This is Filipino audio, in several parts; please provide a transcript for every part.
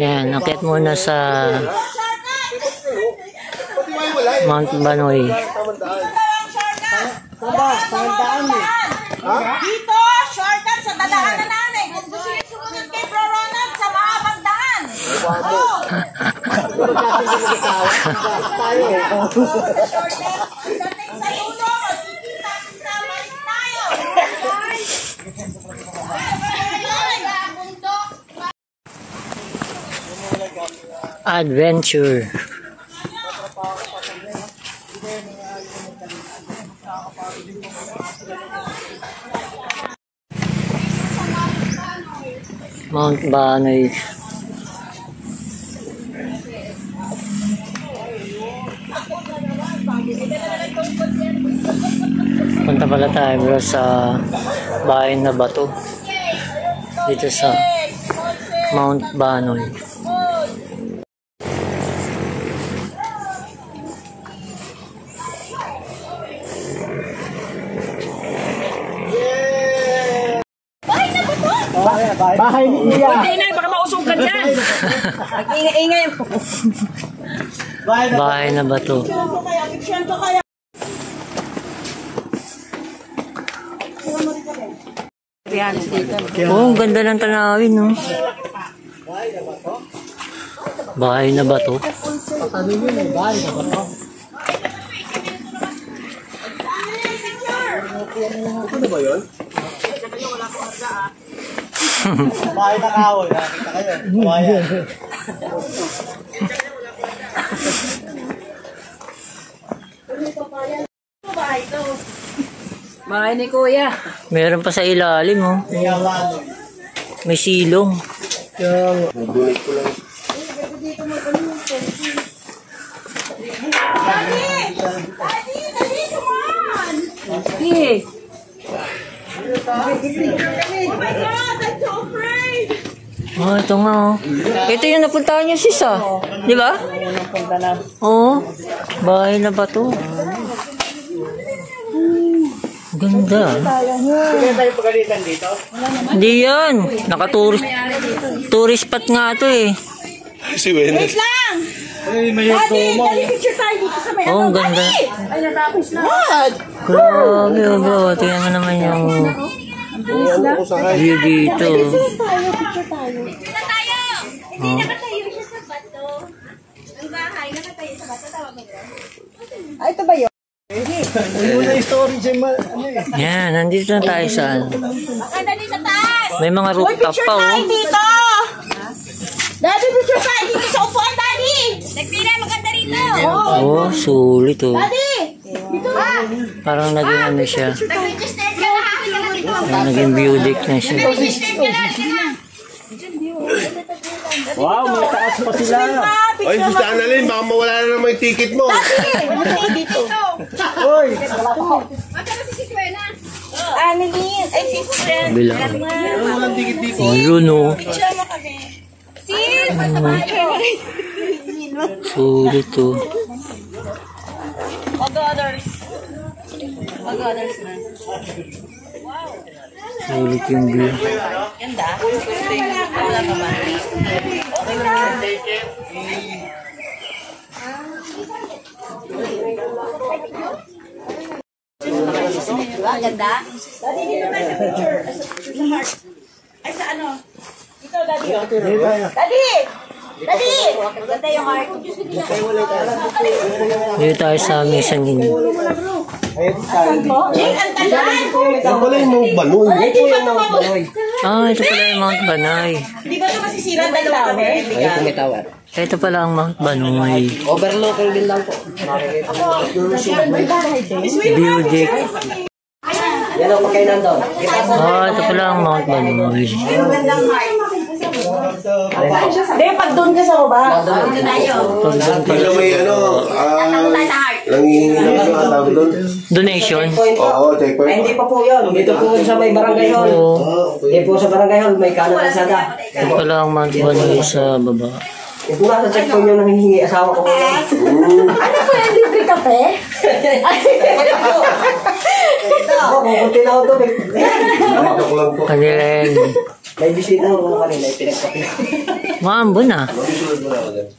Yan, akit muna sa Mount Banoy. Dito, shortcut sa dadaanan namin. Kung gusto nyo sumunod kay Bro Ronald sa mahabang daan. Pagdating sa dulo, magkikita sa malit tayo. Adventure. Mount Banoy. Punta pala tayo bro sa bahay na bato dito sa Mount Banoy. Bahay ni Iya. Ingay, baka mausugan yan. Ingay. Bahay na bato. Oh, ang ganda ng tanawin, no? Bahay na bato. Ano ba yun? Bahay na kahoy. Nakita kayo. Buhaya. Bahay ni Kuya. Meron pa sa ilalim, oh. May silong. Nagulit ko lang. Daddy, oh my God, I'm so afraid. Oh, ito nga, oh. Ito yung napuntahan niyo, sis, ah. Di ba? Oo. Bahay na bato. Ganda. Kaya tayo pagalitan dito? Hindi yan. Tourist spot nga ito, eh. Si Wendy. Wait lang. Ay, may Daddy, picture tayo dito sa may Oh, ang ganda. Ay, natapos na. Grabe, oh, bro. Tingnan mo naman yung view dito. Picture tayo. Oh. Nakatayo siya sa bato. Ang bahay, nakatayo sa bato. Tawag mo ba? Ay, ito ba yun? Hindi mo na story siya. Ano eh. Yan, nandito na tayo sa Baka dali sa taas. may mga rooftop Picture pa, tayo oh. dito. Daddy, picture tayo dito sa upuan, Daddy. Nagpila, maganda rito. Oh, sulit, oh. Daddy. Dito ba? Parang naging ano siya. Nag-register ka na. Naging view deck na siya. Nag-register ka na. Wow, may taas pa sila. Ay, si Annalyn, baka mawala na naman yung ticket mo. Dito. Uy! Magkano si Siswena? Annalyn. Ay, si friend. Bila. Walang ticket dito. Ayun, oh. Picture mo kami. Sis! Sulit, oh. Mag-others. Mag-others na. Sulit yung view. Ganda. Wala ka ba? Okay na. Ganda? Daddy, dito tayo sa picture. Sa heart. Ay, sa ano? Dito, Daddy. Daddy! Daddy! Maganda yung heart. Dito tayo sa mezzanine. Yan pala yung Mount Banoy. Ah, ito pala yung Mount Banoy. Hindi ba ito masisira dalawa kami? Ito pala ang Mount Banoy. Overlooking din lang po. View deck. Yan ang pagkainan doon. Ah, ito pala ang Mount Banoy. Hindi, pag doon ka sa baba. Doon tayo. Pagka may ano, nangihingi lang yung tawag doon. Donation. Oo, checkpoint. Ay, hindi pa po yun. Dito po sa may barangay hall. Oo. Hindi po sa barangay hall, may kanan kalsada. Ito pala ang Mount Banoy sa baba. Ito nga sa checkpoint yung nangihingi asawa ko ngayon. Ano po yung libre kape? Ako, kukunti na ako doon. Joke lang po. Kanila yan. May bisita ako kanina, pinagkapi. Maambon ah. Mabisunod mo na ako dyan.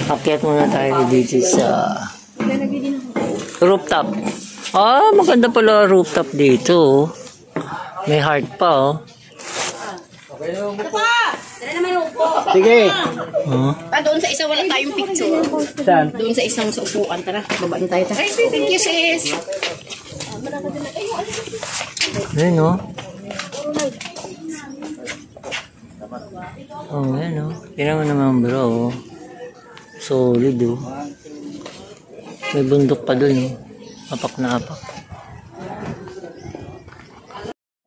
Akyat muna tayo dito sa rooftop. Ah, maganda pala rooftop dito. May heart pa oh. Dala naman yung upo. Sige. Doon sa isa wala tayong picture. Saan? Doon sa isang sa upuan. Tara, babaan tayo. Ay, thank you, sis. Ayun oh. Oh, ayun oh. Tingnan mo naman bro oh. Solid oh. May bundok pa dun oh. Apak na apak.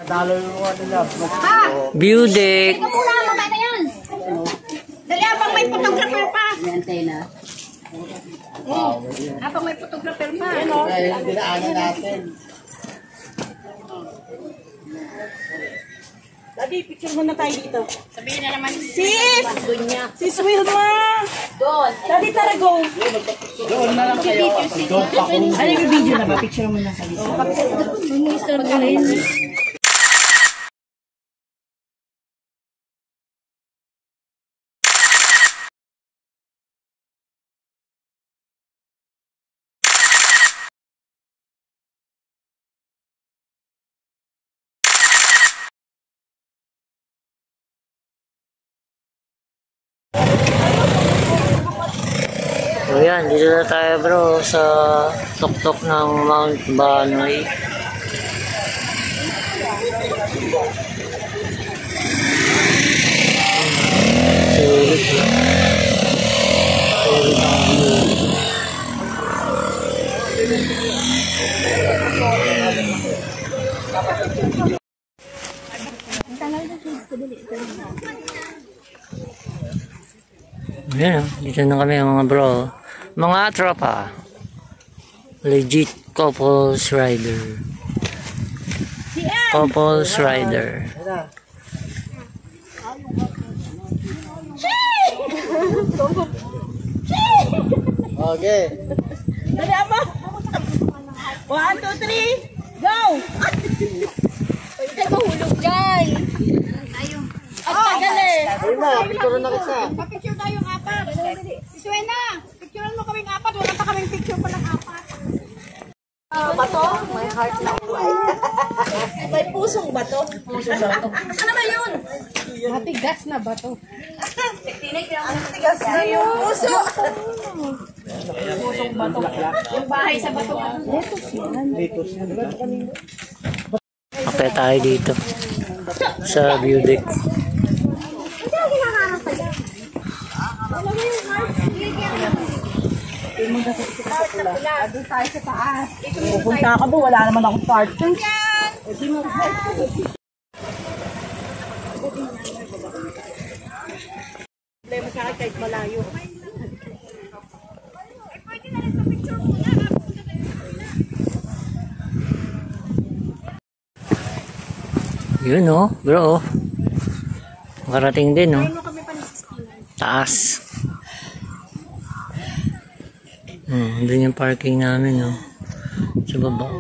Dalo yung mga nila. View deck. Ikaw muna, mamaya na yan. Dali, abang may photographer pa. May antena. Abang may photographer pa. Dinaanan natin. Daddy, picture muna tayo dito. Sabihin na naman. Sis! Doon niya. Sis Wilma! Doon. Daddy, tara go! Doon na lang kayo. Doon pa kung... Ano yung video na ba? Picture muna sa dito. So yan, dito na tayo bro sa tuktok ng Mount Banoy. Sulit lang. Sulit ang view. Ayan, dito na kami mga bro. Mga tropa. Legit couples rider. Couples rider. Okay. Dali, ama! 1, 2, 3, go! Huwag tayo mahulog dyan. Ang tagal eh! Ayun na, picture na kita. Pa-picture tayong apat. Si Suena, picturean mo kaming apat. Wala pa kaming picture pa ng apat. Bato? May heart na may pusong bato. Pusong bato. Ano ba yun? Matigas na ba to? Tigas na yung puso. Yung bahay sa bato. Dito siya. Kapit tayo dito sa view deck. Pupunta ka ba? Wala naman akong partner. Problema sa akin kahit malayo. Yun oh, bro oh. Makarating din oh. Taas. Doon yung parking namin oh. Sa baba.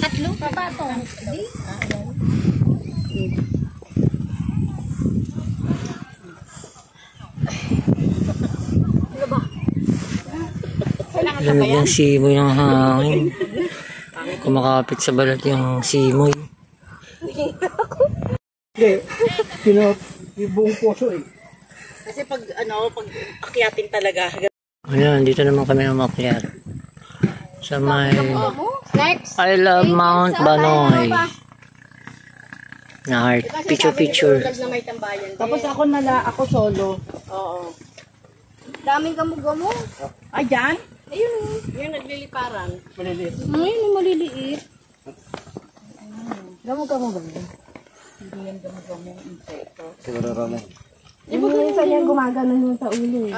Tatlo pa ba ito? Lamig ng simoy ng hangin. Kumakapit sa balat yung simoy. Hindi. Yung buong puso eh. Kasi pag akyatin talaga. Ayan, dito naman kami umakyat. Sa may Next. I love Mount Banoy. Na heart. Picture. Na may tambayan. Tapos ako solo. Oo. Daming gamo-gamo. Ayan? Ayun o. Yung nagliliparan. Maliliit. Ayun yung maliliit. Gamo-gamo ba? Siguro Roman. Di ba ganun sa niya gumagano yung sa ulo eh?